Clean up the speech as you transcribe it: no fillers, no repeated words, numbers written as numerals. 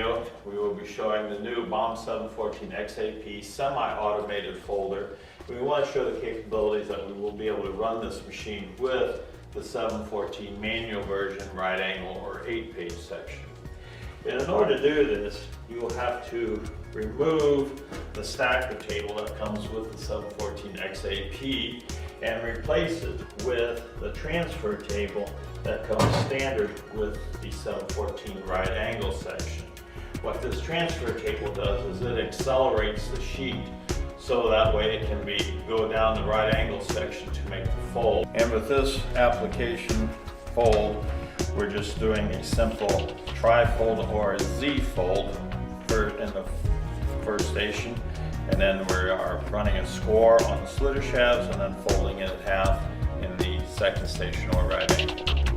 video, we will be showing the new Baum 714XLT semi-automated folder. We want to show the capabilities that we will be able to run this machine with the 714 manual version, right angle or 8-page section. And in order to do this, you will have to remove the stacker table that comes with the 714XLT and replace it with the transfer table that comes standard with the 714 right angle section. What this transfer table does is it accelerates the sheet so that way it can go down the right angle section to make the fold. And with this application fold, we're just doing a simple tri-fold or a Z-fold in the first station, and then we are running a score on the slitter shafts and then folding it in half in the second station or right angle.